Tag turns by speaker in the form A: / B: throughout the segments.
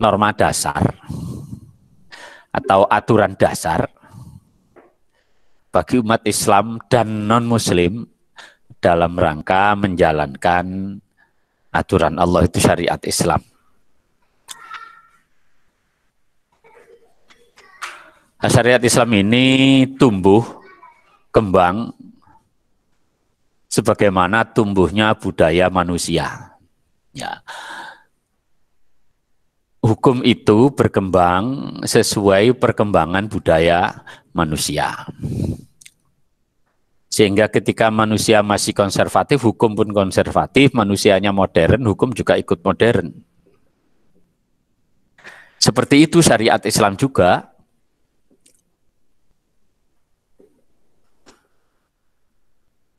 A: norma dasar atau aturan dasar bagi umat Islam dan non-Muslim dalam rangka menjalankan aturan Allah, itu syariat Islam. Nah, syariat Islam ini tumbuh, kembang, sebagaimana tumbuhnya budaya manusia. Ya. Hukum itu berkembang sesuai perkembangan budaya manusia. Sehingga ketika manusia masih konservatif, hukum pun konservatif, manusianya modern, hukum juga ikut modern. Seperti itu syariat Islam juga.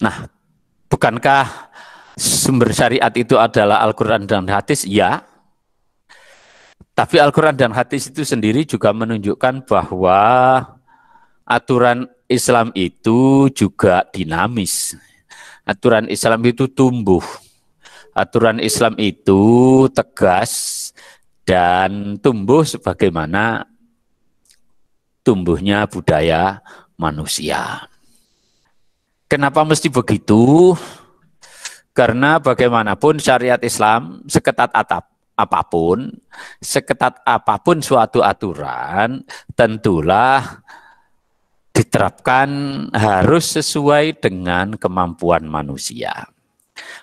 A: Nah, bukankah sumber syariat itu adalah Al-Quran dan hadis? Ya. Tapi Al-Quran dan hadis itu sendiri juga menunjukkan bahwa aturan Islam itu juga dinamis. Aturan Islam itu tumbuh. Aturan Islam itu tegas dan tumbuh sebagaimana tumbuhnya budaya manusia. Kenapa mesti begitu? Karena bagaimanapun syariat Islam seketat apapun suatu aturan, tentulah diterapkan harus sesuai dengan kemampuan manusia.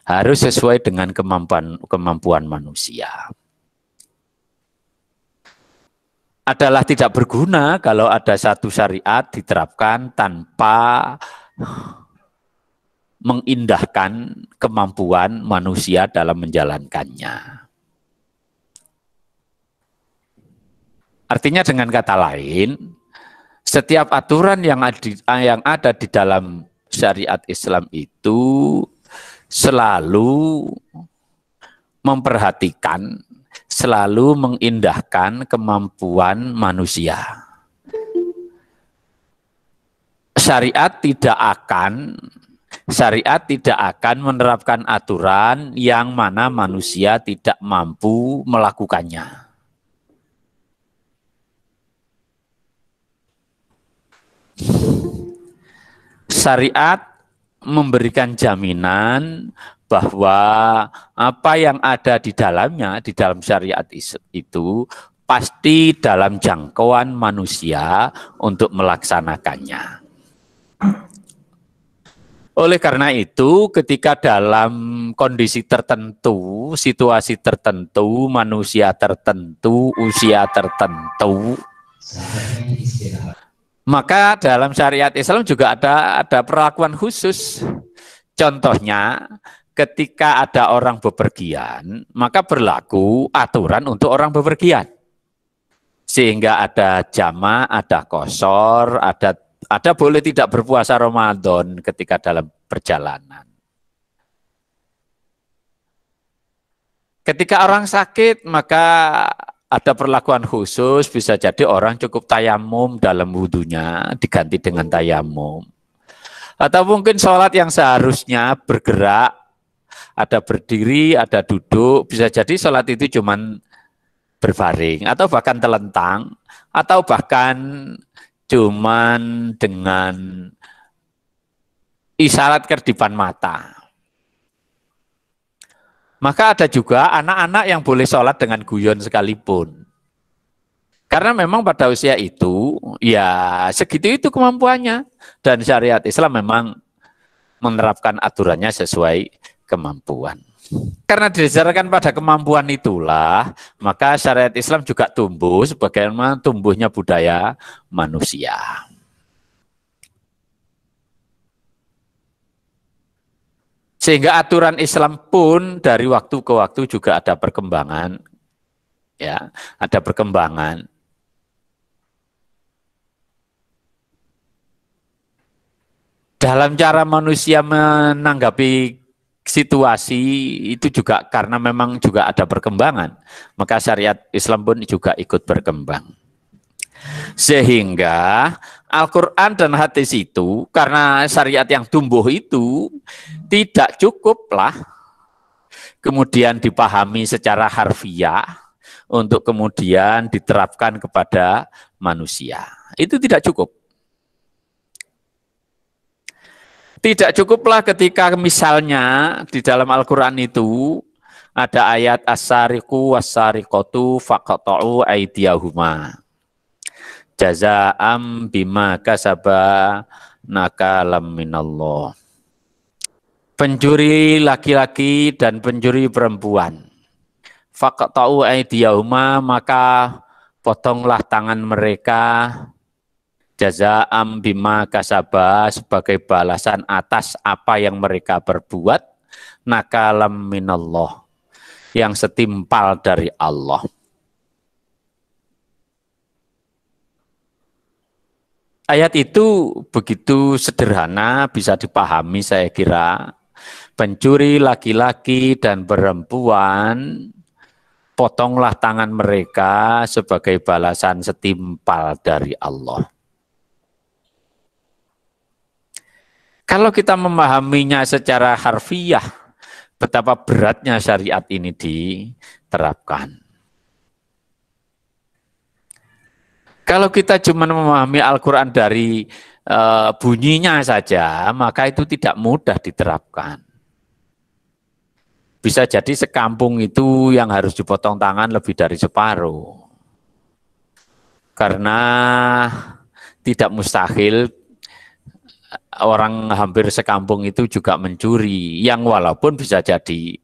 A: Harus sesuai dengan kemampuan manusia. Adalah tidak berguna kalau ada satu syariat diterapkan tanpa mengindahkan kemampuan manusia dalam menjalankannya. Artinya dengan kata lain, setiap aturan yang ada di dalam syariat Islam itu selalu memperhatikan, selalu mengindahkan kemampuan manusia. Syariat tidak akan menerapkan aturan yang mana manusia tidak mampu melakukannya. Syariat memberikan jaminan bahwa apa yang ada di dalamnya, di dalam syariat itu pasti dalam jangkauan manusia untuk melaksanakannya. Oleh karena itu, ketika dalam kondisi tertentu, situasi tertentu, manusia tertentu, usia tertentu, maka dalam syariat Islam juga ada perlakuan khusus. Contohnya, ketika ada orang bepergian, maka berlaku aturan untuk orang bepergian. Sehingga ada jama, ada qashar, ada boleh tidak berpuasa Ramadan ketika dalam perjalanan. Ketika orang sakit, maka ada perlakuan khusus, bisa jadi orang cukup tayamum dalam wudunya, diganti dengan tayamum. Atau mungkin sholat yang seharusnya bergerak, ada berdiri, ada duduk, bisa jadi sholat itu cuman berbaring, atau bahkan telentang, atau bahkan cuman dengan isyarat kedipan mata. Maka ada juga anak-anak yang boleh sholat dengan guyon sekalipun. Karena memang pada usia itu, ya segitu itu kemampuannya. Dan syariat Islam memang menerapkan aturannya sesuai kemampuan. Karena didasarkan pada kemampuan itulah, maka syariat Islam juga tumbuh sebagaimana tumbuhnya budaya manusia. Sehingga aturan Islam pun dari waktu ke waktu juga ada perkembangan, ya, ada perkembangan. Dalam cara manusia menanggapi situasi itu juga karena memang juga ada perkembangan, maka syariat Islam pun juga ikut berkembang. Sehingga Al-Quran dan hadis itu, karena syariat yang tumbuh itu tidak cukuplah kemudian dipahami secara harfiah, untuk kemudian diterapkan kepada manusia. Itu tidak cukup. Tidak cukuplah ketika misalnya di dalam Al-Quran itu ada ayat as-sariqu was-sariqatu faqta'u aydiyahuma jazaa'am bima kasaba nakalam minallah. Pencuri laki-laki dan pencuri perempuan. Faqta'u aydiyahuma, maka potonglah tangan mereka jazaa'am bima kasaba, sebagai balasan atas apa yang mereka perbuat, nakalam minallah, yang setimpal dari Allah. Ayat itu begitu sederhana, bisa dipahami saya kira. Pencuri laki-laki dan perempuan, potonglah tangan mereka sebagai balasan setimpal dari Allah. Kalau kita memahaminya secara harfiah, betapa beratnya syariat ini diterapkan. Kalau kita cuma memahami Al-Quran dari bunyinya saja, maka itu tidak mudah diterapkan. Bisa jadi sekampung itu yang harus dipotong tangan lebih dari separuh. Karena tidak mustahil orang hampir sekampung itu juga mencuri, yang walaupun bisa jadi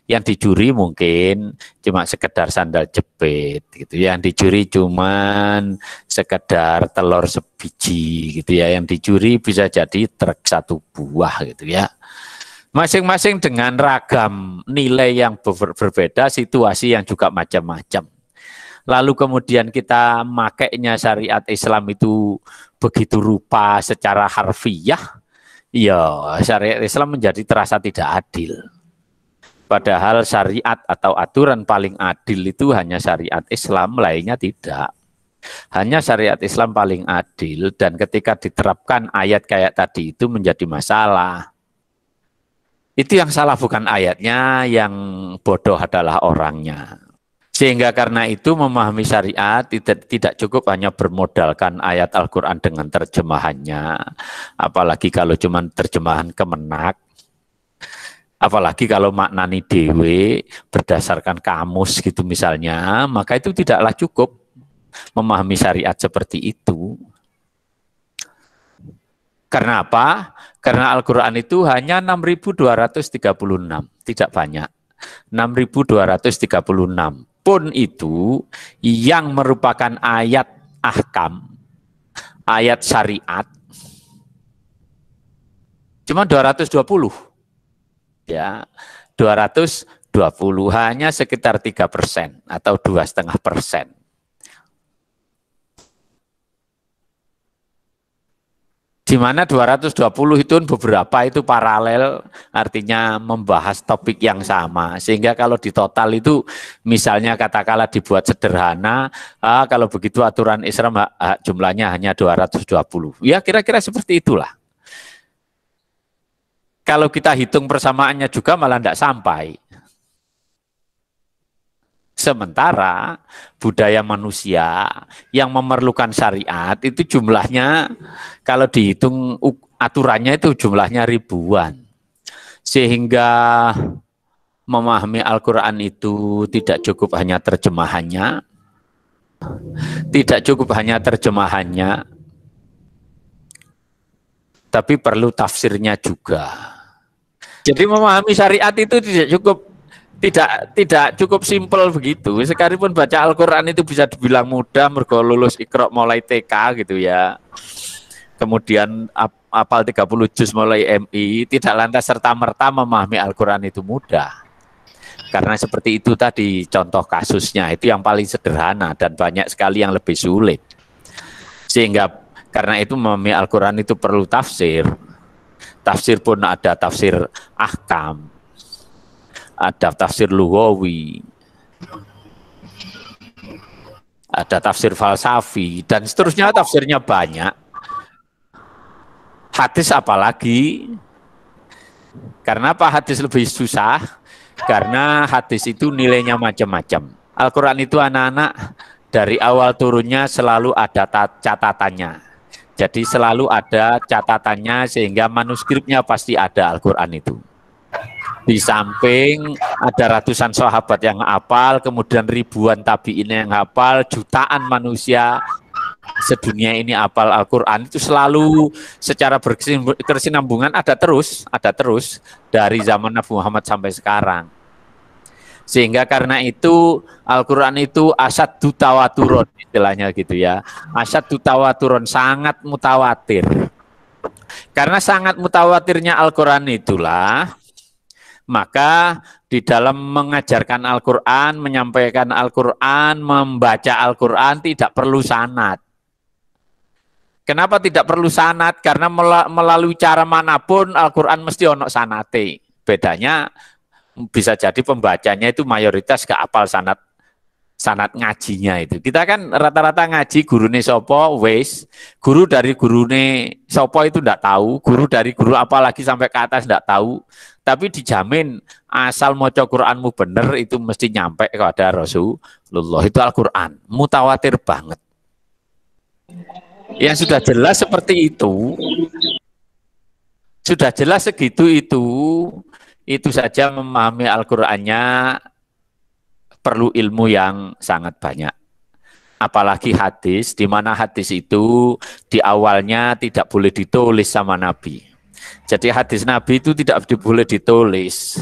A: yang dicuri mungkin cuma sekedar sandal jepit gitu ya, yang dicuri cuman sekedar telur sebiji gitu ya, yang dicuri bisa jadi truk 1 buah gitu ya. Masing-masing dengan ragam nilai yang berbeda, situasi yang juga macam-macam. Lalu kemudian kita makainya syariat Islam itu begitu rupa secara harfiah, ya syariat Islam menjadi terasa tidak adil. Padahal syariat atau aturan paling adil itu hanya syariat Islam, lainnya tidak. Hanya syariat Islam paling adil, dan ketika diterapkan ayat kayak tadi itu menjadi masalah. Itu yang salah bukan ayatnya, yang bodoh adalah orangnya. Sehingga karena itu memahami syariat tidak cukup hanya bermodalkan ayat Al-Quran dengan terjemahannya. Apalagi kalau cuma terjemahan kemenak. Apalagi kalau maknani dewe berdasarkan kamus gitu misalnya. Maka itu tidaklah cukup memahami syariat seperti itu. Karena apa? Karena Al-Quran itu hanya 6.236. Tidak banyak. 6.236. Pun itu yang merupakan ayat ahkam, ayat syariat, cuma 220. Ya, 220, hanya sekitar 3% atau 2,5%. Di mana 220 itu beberapa itu paralel, artinya membahas topik yang sama. Sehingga kalau di total itu misalnya katakanlah dibuat sederhana, kalau begitu aturan Islam jumlahnya hanya 220. Ya kira-kira seperti itulah. Kalau kita hitung persamaannya juga malah tidak sampai. Sementara budaya manusia yang memerlukan syariat itu jumlahnya kalau dihitung aturannya itu jumlahnya ribuan. Sehingga memahami Al-Quran itu tidak cukup hanya terjemahannya. Tidak cukup hanya terjemahannya. Tapi perlu tafsirnya juga. Jadi memahami syariat itu tidak cukup simpel begitu. Sekalipun baca Al-Quran itu bisa dibilang mudah, mergo lulus Iqra mulai TK gitu ya. Kemudian apal 30 juz mulai MI, tidak lantas serta-merta memahami Al-Quran itu mudah. Karena seperti itu tadi contoh kasusnya, itu yang paling sederhana dan banyak sekali yang lebih sulit. Sehingga karena itu memahami Al-Quran itu perlu tafsir. Tafsir pun ada tafsir ahkam, ada tafsir lughawi, ada tafsir falsafi, dan seterusnya tafsirnya banyak. Hadis apalagi? Karena apa hadis lebih susah? Karena hadis itu nilainya macam-macam. Al-Quran itu anak-anak dari awal turunnya selalu ada catatannya. Jadi selalu ada catatannya sehingga manuskripnya pasti ada Al-Quran itu. Di samping ada ratusan sahabat yang hafal, kemudian ribuan tabi'in yang hafal, jutaan manusia sedunia ini hafal Al-Quran, itu selalu secara berkesinambungan ada terus dari zaman Nabi Muhammad sampai sekarang. Sehingga karena itu Al-Quran itu asyaddu tawaturon istilahnya gitu ya. Asyaddu tawaturon, sangat mutawatir. Karena sangat mutawatirnya Al-Quran itulah, maka di dalam mengajarkan Al-Quran, menyampaikan Al-Quran, membaca Al-Quran tidak perlu sanad. Kenapa tidak perlu sanad? Karena melalui cara manapun Al-Quran mesti ono sanate. Bedanya bisa jadi pembacanya itu mayoritas gak apal sanad ngajinya itu. Kita kan rata-rata ngaji gurune sopo wes, guru dari gurune sopo itu ndak tahu, guru dari guru apalagi sampai ke atas ndak tahu. Tapi dijamin asal maca Qur'anmu bener itu mesti nyampe kepada Rasulullah. Itu Al-Qur'an, mutawatir banget. Yang sudah jelas seperti itu, sudah jelas segitu itu saja memahami Al-Qur'annya perlu ilmu yang sangat banyak. Apalagi hadis, di mana hadis itu di awalnya tidak boleh ditulis sama Nabi. Jadi hadis Nabi itu tidak boleh ditulis.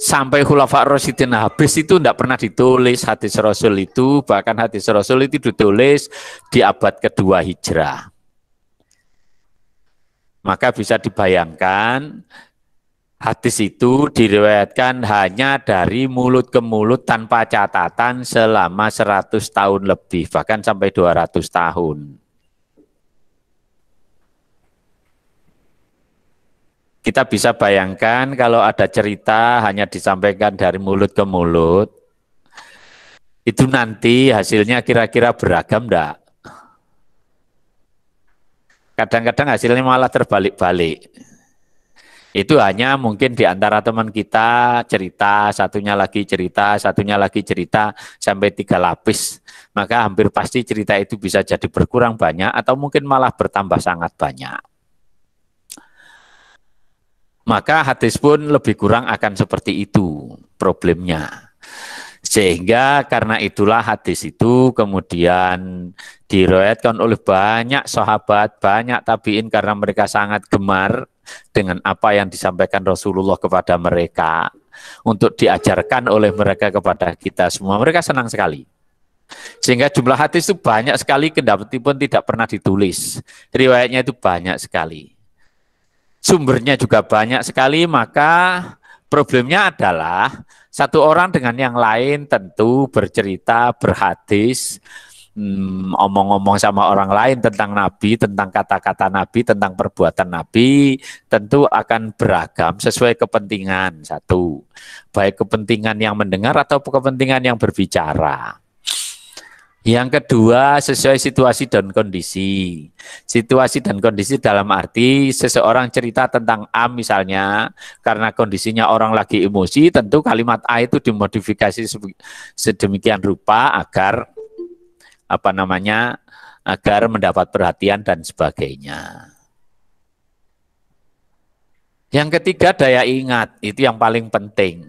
A: Sampai Khulafa' Rasyidin habis itu tidak pernah ditulis hadis Rasul itu, bahkan hadis Rasul itu ditulis di abad kedua Hijrah. Maka bisa dibayangkan hadis itu diriwayatkan hanya dari mulut ke mulut tanpa catatan selama 100 tahun lebih, bahkan sampai 200 tahun. Kita bisa bayangkan kalau ada cerita hanya disampaikan dari mulut ke mulut, itu nanti hasilnya kira-kira beragam enggak? Kadang-kadang hasilnya malah terbalik-balik. Itu hanya mungkin di antara teman kita cerita, satunya lagi cerita, sampai 3 lapis. Maka hampir pasti cerita itu bisa jadi berkurang banyak atau mungkin malah bertambah sangat banyak. Maka hadis pun lebih kurang akan seperti itu problemnya. Sehingga karena itulah hadis itu kemudian diriwayatkan oleh banyak sahabat, banyak tabi'in karena mereka sangat gemar dengan apa yang disampaikan Rasulullah kepada mereka untuk diajarkan oleh mereka kepada kita semua. Mereka senang sekali. Sehingga jumlah hadis itu banyak sekali, kendati pun tidak pernah ditulis. Riwayatnya itu banyak sekali. Sumbernya juga banyak sekali, maka problemnya adalah satu orang dengan yang lain tentu bercerita, berhadis, omong-omong sama orang lain tentang Nabi, tentang kata-kata Nabi, tentang perbuatan Nabi, tentu akan beragam sesuai kepentingan satu. Baik kepentingan yang mendengar atau kepentingan yang berbicara. Yang kedua, sesuai situasi dan kondisi. Situasi dan kondisi dalam arti seseorang cerita tentang A misalnya, karena kondisinya orang lagi emosi, tentu kalimat A itu dimodifikasi sedemikian rupa agar agar mendapat perhatian dan sebagainya. Yang ketiga, daya ingat, itu yang paling penting.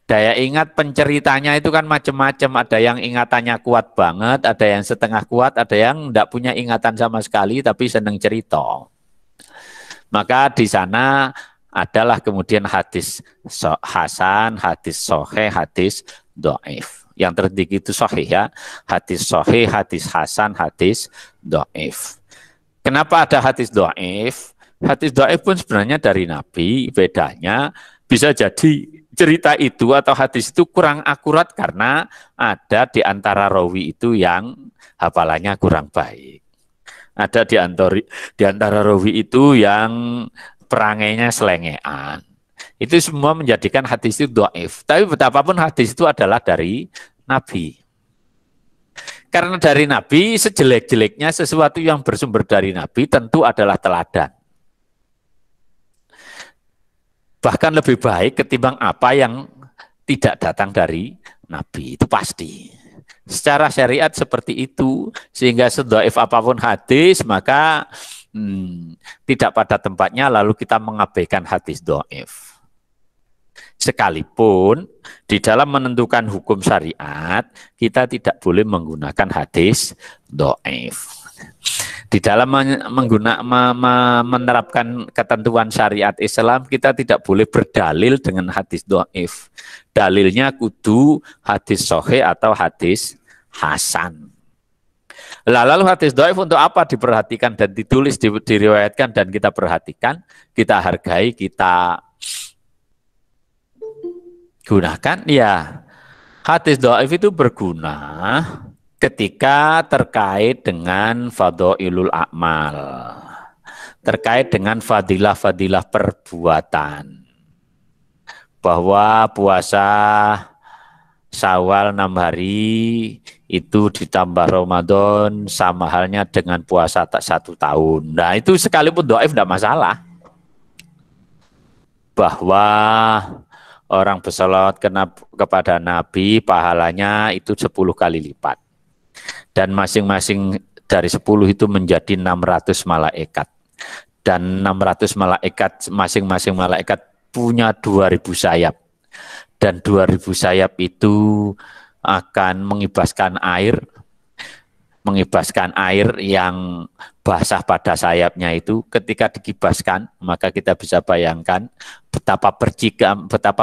A: Daya ingat penceritanya itu kan macam-macam, ada yang ingatannya kuat banget, ada yang setengah kuat, ada yang tidak punya ingatan sama sekali tapi senang cerita. Maka di sana adalah kemudian hadis hasan, hadis sahih, hadis dhaif. Yang tertinggi itu sahih ya, hadis sahih, hadis hasan, hadis dhaif. Kenapa ada hadis dhaif? Hadis dhaif pun sebenarnya dari Nabi, bedanya bisa jadi cerita itu atau hadis itu kurang akurat karena ada di antara rawi itu yang hafalannya kurang baik. Ada di antara rawi itu yang perangainya selengean. Itu semua menjadikan hadis itu dhaif. Tapi betapapun hadis itu adalah dari Nabi. Karena dari Nabi, sejelek-jeleknya sesuatu yang bersumber dari Nabi tentu adalah teladan. Bahkan lebih baik ketimbang apa yang tidak datang dari Nabi, itu pasti. Secara syariat seperti itu, sehingga sedhaif apapun hadis, maka tidak pada tempatnya lalu kita mengabaikan hadis dhaif. Sekalipun di dalam menentukan hukum syariat, kita tidak boleh menggunakan hadis dhaif. Di dalam menerapkan ketentuan syariat Islam, kita tidak boleh berdalil dengan hadis dhaif. Dalilnya kudu hadis sahih atau hadis hasan. Lalu hadis dhaif untuk apa diperhatikan dan ditulis, diriwayatkan dan kita perhatikan, kita hargai, kita gunakan? Ya, hadis dhaif itu berguna ketika terkait dengan fadhailul a'mal, terkait dengan fadilah-fadilah perbuatan, bahwa puasa Syawal 6 hari itu ditambah Ramadan sama halnya dengan puasa tak 1 tahun. Nah itu sekalipun dhaif tidak masalah. Bahwa orang bersalawat kepada Nabi pahalanya itu 10 kali lipat. Dan masing-masing dari 10 itu menjadi 600 malaikat. Dan 600 malaikat, masing-masing malaikat punya 2000 sayap. Dan 2000 sayap itu akan mengibaskan air yang basah pada sayapnya itu. Ketika dikibaskan, maka kita bisa bayangkan betapa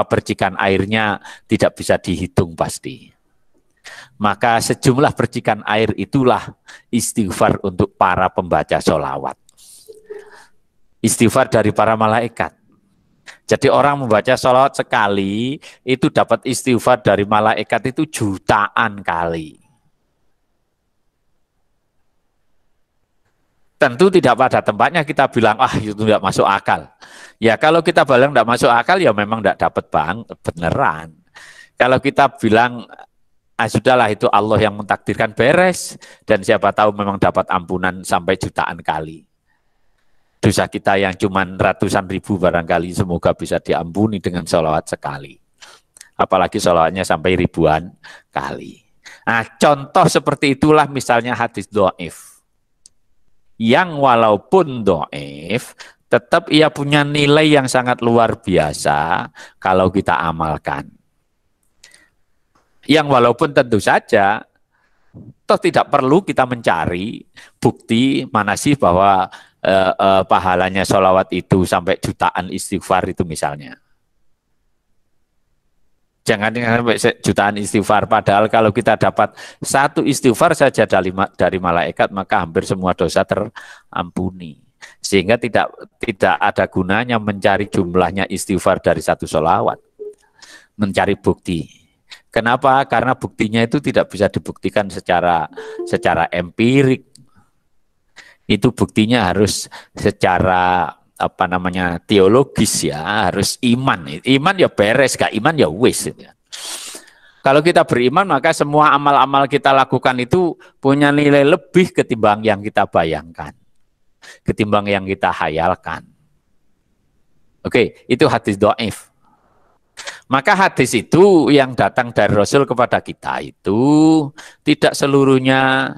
A: percikan airnya tidak bisa dihitung pasti. Maka sejumlah percikan air itulah istighfar untuk para pembaca sholawat. Istighfar dari para malaikat. Jadi orang membaca sholawat sekali, itu dapat istighfar dari malaikat itu jutaan kali. Tentu tidak pada tempatnya kita bilang, itu tidak masuk akal. Ya kalau kita bilang tidak masuk akal, ya memang tidak dapat beneran. Kalau kita bilang, sudahlah itu Allah yang mentakdirkan beres, dan siapa tahu memang dapat ampunan sampai jutaan kali. Dosa kita yang cuma ratusan ribu barangkali semoga bisa diampuni dengan sholawat sekali. Apalagi sholawatnya sampai ribuan kali. Nah, contoh seperti itulah misalnya hadis dhaif. Yang walaupun dhaif, tetap ia punya nilai yang sangat luar biasa kalau kita amalkan. Yang walaupun tentu saja, toh tidak perlu kita mencari bukti mana sih bahwa pahalanya sholawat itu sampai jutaan istighfar itu misalnya. Jangan sampai jutaan istighfar, padahal kalau kita dapat 1 istighfar saja dari malaikat, maka hampir semua dosa terampuni. Sehingga tidak ada gunanya mencari jumlahnya istighfar dari 1 sholawat. Mencari bukti. Kenapa? Karena buktinya itu tidak bisa dibuktikan secara empirik. Itu buktinya harus secara teologis ya, harus iman. Iman ya beres, gak iman ya wis. Kalau kita beriman, maka semua amal-amal kita lakukan itu punya nilai lebih ketimbang yang kita bayangkan, ketimbang yang kita hayalkan. Oke, itu hadis dhaif. Maka hadis itu yang datang dari Rasul kepada kita itu tidak seluruhnya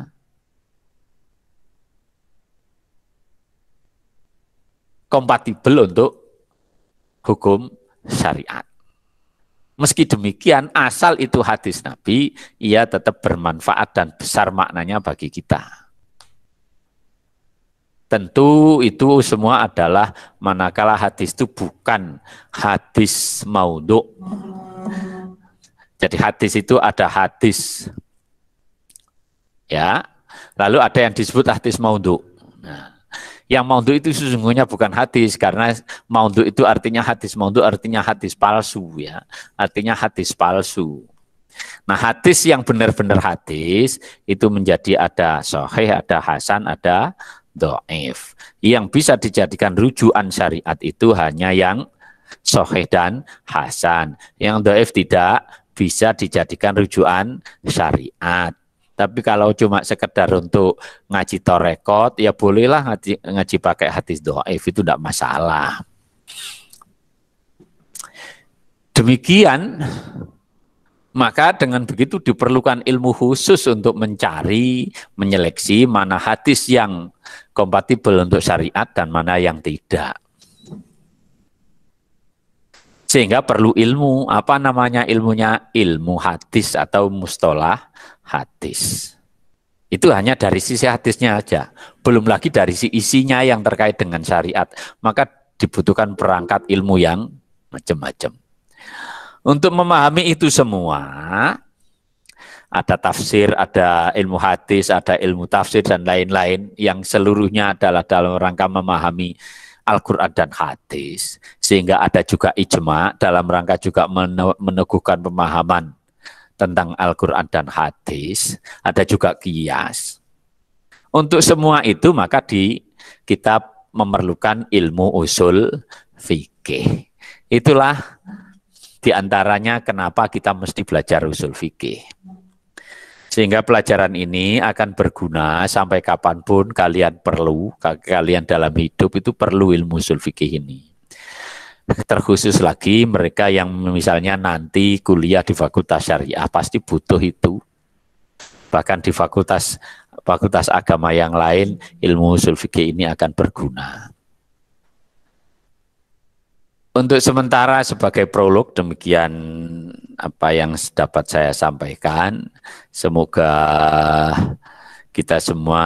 A: kompatibel untuk hukum syariat. Meski demikian, asal itu hadis Nabi, ia tetap bermanfaat dan besar maknanya bagi kita. Tentu itu semua adalah manakala hadis itu bukan hadis maudhu. Jadi hadis itu ada hadis, ya, lalu ada yang disebut hadis maudhu. Nah, yang maudhu itu sesungguhnya bukan hadis, karena maudhu itu artinya hadis palsu ya, artinya hadis palsu. Nah hadis yang benar-benar hadis itu menjadi ada sahih, ada hasan, ada dhaif. Yang bisa dijadikan rujukan syariat itu hanya yang sahih dan hasan. Yang dhaif tidak bisa dijadikan rujukan syariat. Tapi kalau cuma sekedar untuk ngaji torekot, ya bolehlah ngaji pakai hadis dhaif, itu tidak masalah. Demikian Maka dengan begitu diperlukan ilmu khusus untuk mencari, menyeleksi mana hadis yang kompatibel untuk syariat dan mana yang tidak. Sehingga perlu ilmu, apa namanya ilmunya? Ilmu hadis atau mustolah hadis. Itu hanya dari sisi hadisnya aja, belum lagi dari sisi isinya yang terkait dengan syariat. Maka dibutuhkan perangkat ilmu yang macam-macam. Untuk memahami itu semua, ada tafsir, ada ilmu hadis, ada ilmu tafsir, dan lain-lain yang seluruhnya adalah dalam rangka memahami Al-Quran dan hadis. Sehingga ada juga ijma dalam rangka juga meneguhkan pemahaman tentang Al-Quran dan hadis. Ada juga qiyas. Untuk semua itu maka kita memerlukan ilmu usul fikih. Itulah diantaranya kenapa kita mesti belajar usul fikih. Sehingga pelajaran ini akan berguna sampai kapanpun kalian perlu, kalian dalam hidup itu perlu ilmu usul fikih ini. Terkhusus lagi mereka yang misalnya nanti kuliah di Fakultas Syariah pasti butuh itu. Bahkan di fakultas agama yang lain ilmu usul fikih ini akan berguna. Untuk sementara sebagai prolog demikian apa yang dapat saya sampaikan. Semoga kita semua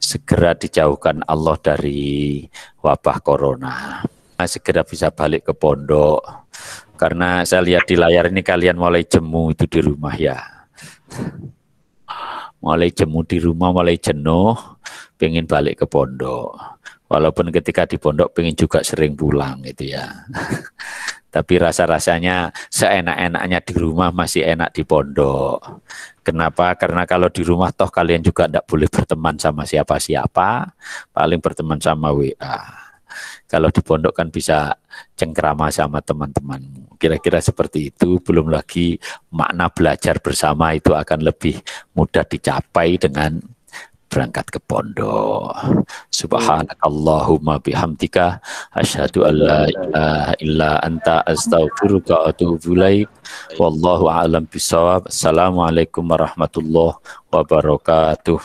A: segera dijauhkan Allah dari wabah corona. Segera bisa balik ke pondok. Karena saya lihat di layar ini kalian mulai jemu itu di rumah ya. Mulai jemu di rumah, mulai jenuh, pengen balik ke pondok. Walaupun ketika di pondok pengen juga sering pulang gitu ya. Tapi rasa-rasanya seenak-enaknya di rumah masih enak di pondok. Kenapa? Karena kalau di rumah toh kalian juga tidak boleh berteman sama siapa-siapa, paling berteman sama WA. Kalau di pondok kan bisa cengkrama sama teman-temanmu. Kira-kira seperti itu, belum lagi makna belajar bersama itu akan lebih mudah dicapai dengan berangkat ke pondok. Subhanakallahumma bihamdika asyhadu an la ilaha illa anta astaghfiruka wa atubu ilaik. Wallahu a'lam bishawab. Assalamualaikum warahmatullahi wabarakatuh.